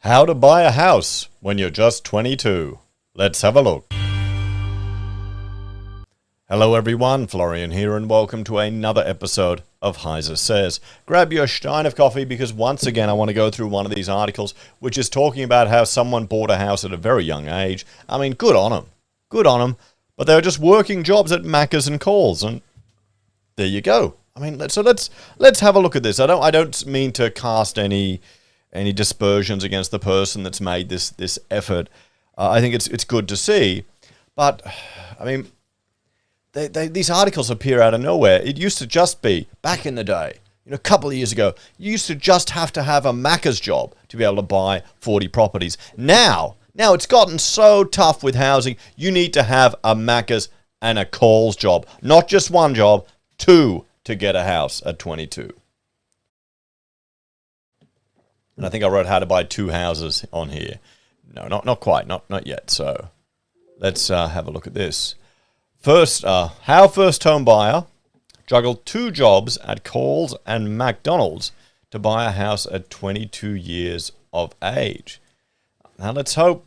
How to buy a house when you're just 22. Let's have a look. Hello everyone, Florian here and welcome to another episode of HeiseSays. Grab your stein of coffee because once again I want to go through one of these articles which is talking about how someone bought a house at a very young age. I mean, good on them. Good on them. But they were just working jobs at Macca's and Coles, and there you go. I mean, let's have a look at this. I don't mean to cast any dispersions against the person that's made this effort. I think it's good to see, but I mean, these articles appear out of nowhere. It used to just be back in the day, a couple of years ago, you used to just have to have a Macca's job to be able to buy 40 properties. Now it's gotten so tough with housing. You need to have a Macca's and a Coles job, not just one job, two to get a house at 22. And I think I wrote how to buy two houses on here. No, not quite, not yet. So let's have a look at this. First, how first home buyer juggled two jobs at Coles and McDonald's to buy a house at 22 years of age. Now let's hope,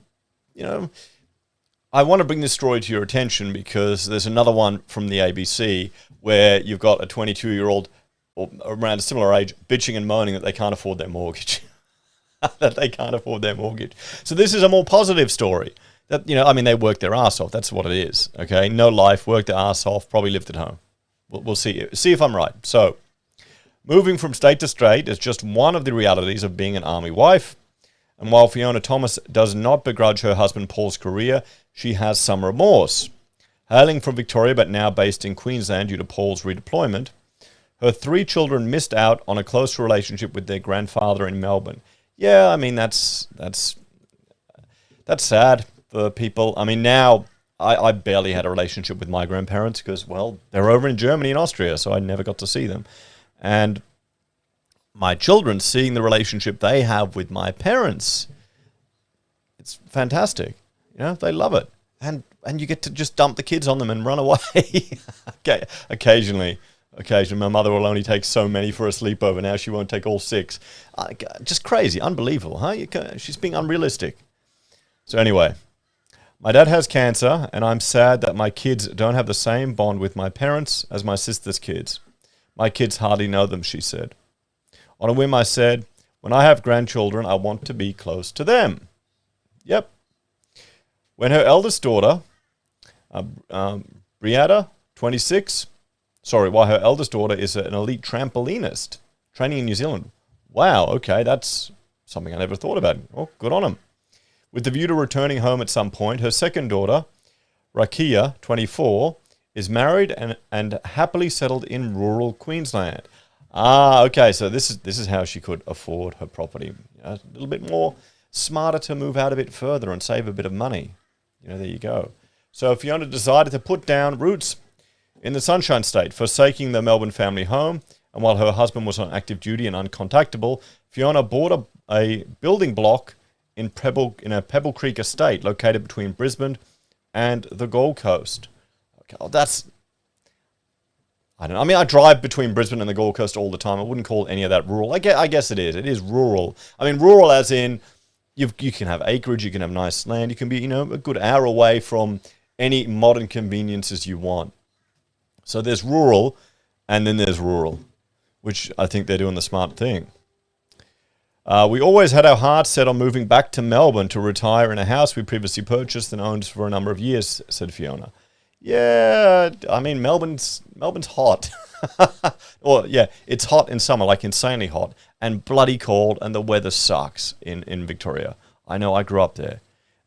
I want to bring this story to your attention because there's another one from the ABC where you've got a 22-year-old or around a similar age bitching and moaning that they can't afford their mortgage. So this is a more positive story. That they worked their ass off. That's what it is. Okay, no life, worked their ass off, probably lived at home. We'll see if I'm right. So, moving from state to state is just one of the realities of being an army wife. And while Fiona Thomas does not begrudge her husband Paul's career, she has some remorse. Hailing from Victoria but now based in Queensland due to Paul's redeployment, her three children missed out on a close relationship with their grandfather in Melbourne. Yeah, I mean, that's sad for people. I mean, now I barely had a relationship with my grandparents because, well, they're over in Germany and Austria, so I never got to see them. And my children seeing the relationship they have with my parents, it's fantastic. They love it. And you get to just dump the kids on them and run away. Okay, occasionally my mother will only take so many for a sleepover. Now she won't take all 6. Just crazy, unbelievable, huh? She's being unrealistic. So anyway, my dad has cancer, and I'm sad that my kids don't have the same bond with my parents as my sister's kids. My kids hardly know them, she said. On a whim, I said, when I have grandchildren, I want to be close to them. Yep. When her eldest daughter, Jhiara, 26, while her eldest daughter is an elite trampolinist, training in New Zealand. Wow, okay, that's something I never thought about. Oh, good on him. With the view to returning home at some point, her second daughter, Rakia, 24, is married and happily settled in rural Queensland. Okay, so this is how she could afford her property. A little bit more smarter to move out a bit further and save a bit of money. There you go. So Fiona decided to put down roots in the Sunshine State, forsaking the Melbourne family home. And while her husband was on active duty and uncontactable, Fiona bought a building block in a Pebble Creek estate located between Brisbane and the Gold Coast. Okay, I don't know. I mean, I drive between Brisbane and the Gold Coast all the time. I wouldn't call any of that rural. I guess it is. It is rural. I mean, rural as in you can have acreage, you can have nice land, you can be, a good hour away from any modern conveniences you want. So there's rural, and then there's rural, which I think they're doing the smart thing. We always had our hearts set on moving back to Melbourne to retire in a house we previously purchased and owned for a number of years, said Fiona. Yeah, I mean, Melbourne's hot. Well, yeah, it's hot in summer, like insanely hot, and bloody cold, and the weather sucks in Victoria. I know, I grew up there.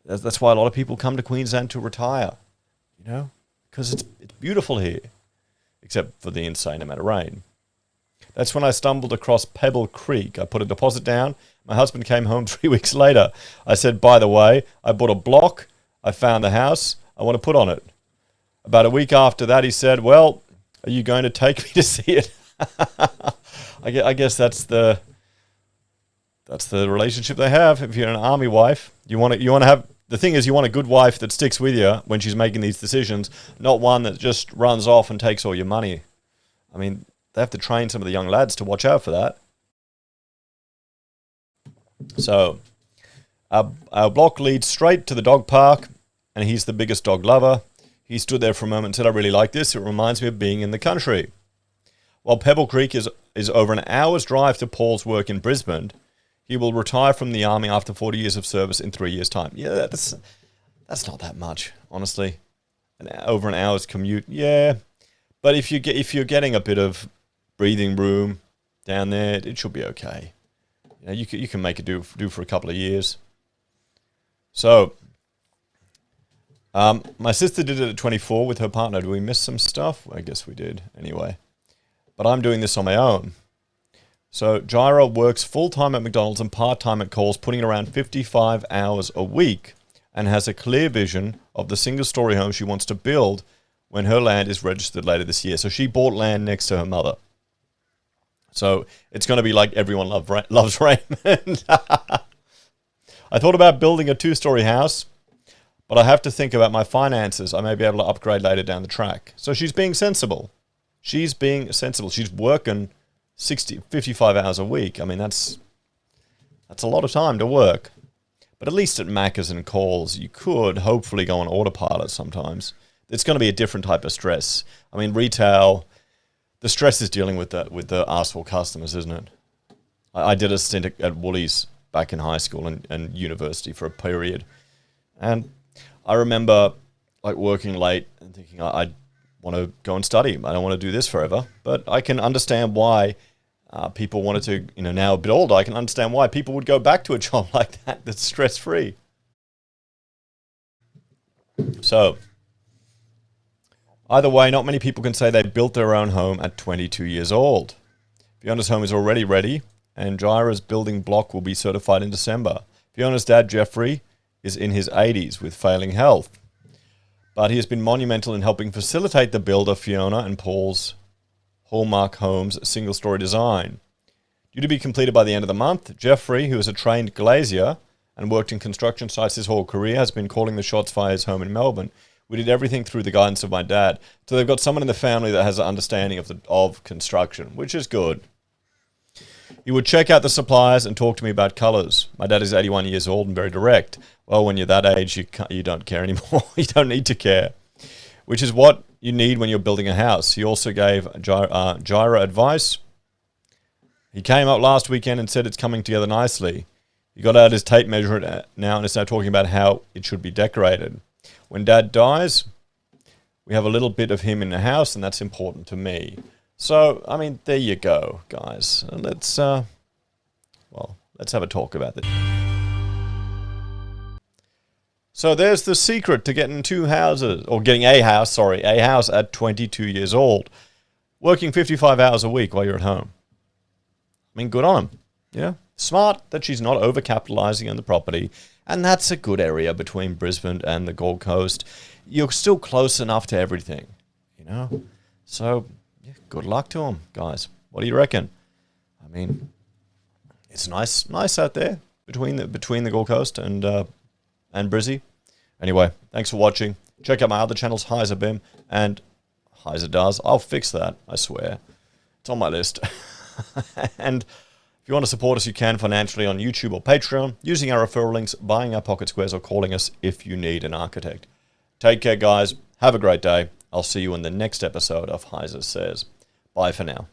That's why a lot of people come to Queensland to retire, because it's beautiful here, except for the insane amount of rain. That's when I stumbled across Pebble Creek. I put a deposit down. My husband came home 3 weeks later. I said, by the way, I bought a block. I found the house I want to put on it. About a week after that, he said, well, are you going to take me to see it? I guess that's the relationship they have. If you're an army wife, you want to have, the thing is, you want a good wife that sticks with you when she's making these decisions, not one that just runs off and takes all your money. I mean, they have to train some of the young lads to watch out for that. So Our block leads straight to the dog park, and he's the biggest dog lover. He stood there for a moment and said, I really like this. It reminds me of being in the country. While Pebble Creek is over an hour's drive to Paul's work in Brisbane, he will retire from the army after 40 years of service in 3 years' time. Yeah, that's not that much, honestly. Over an hour's commute, yeah. But if you're getting a bit of breathing room down there, it should be okay. You know, you can make it do for a couple of years. So, my sister did it at 24 with her partner. Do we miss some stuff? I guess we did, anyway. But I'm doing this on my own. So, Jhiara works full-time at McDonald's and part-time at Coles, putting in around 55 hours a week, and has a clear vision of the single-story home she wants to build when her land is registered later this year. So she bought land next to her mother. So it's going to be like Everyone Loves Raymond. I thought about building a 2-story house, but I have to think about my finances. I may be able to upgrade later down the track. So she's being sensible. She's working 55 hours a week. I mean, that's a lot of time to work. But at least at Macca's and Coles, you could hopefully go on autopilot sometimes. It's going to be a different type of stress. I mean, retail, the stress is dealing with the arsehole customers, isn't it? I did a stint at Woolies back in high school and university for a period. And I remember like working late and thinking, I want to go and study. I don't want to do this forever. But I can understand why people wanted to, now a bit older, I can understand why people would go back to a job like that that's stress-free. So, either way, not many people can say they built their own home at 22 years old. Fiona's home is already ready, and Jhiara's building block will be certified in December. Fiona's dad, Jeffrey, is in his 80s with failing health, but he has been monumental in helping facilitate the build of Fiona and Paul's Hallmark Homes single-story design. Due to be completed by the end of the month, Jeffrey, who is a trained glazier and worked in construction sites his whole career, has been calling the shots via his home in Melbourne. We did everything through the guidance of my dad. So they've got someone in the family that has an understanding of construction, which is good. He would check out the suppliers and talk to me about colours. My dad is 81 years old and very direct. Well, when you're that age, you don't care anymore. You don't need to care, which is what you need when you're building a house. He also gave Jhiara advice. He came up last weekend and said it's coming together nicely. He got out his tape measure now and is now talking about how it should be decorated. When Dad dies, we have a little bit of him in the house, and that's important to me. So, I mean, there you go, guys. Let's have a talk about this. So there's the secret to getting a house at 22 years old. Working 55 hours a week while you're at home. I mean, good on him. Yeah. Smart that she's not overcapitalizing on the property. And that's a good area between Brisbane and the Gold Coast. You're still close enough to everything, So, yeah, good luck to them, guys. What do you reckon? I mean, it's nice out there between the Gold Coast and Brizzy. Anyway, thanks for watching. Check out my other channels, Heise Bim and Heise Does. I'll fix that, I swear. It's on my list. And if you want to support us, you can financially on YouTube or Patreon, using our referral links, buying our pocket squares, or calling us if you need an architect. Take care, guys. Have a great day. I'll see you in the next episode of HeiseSays. Bye for now.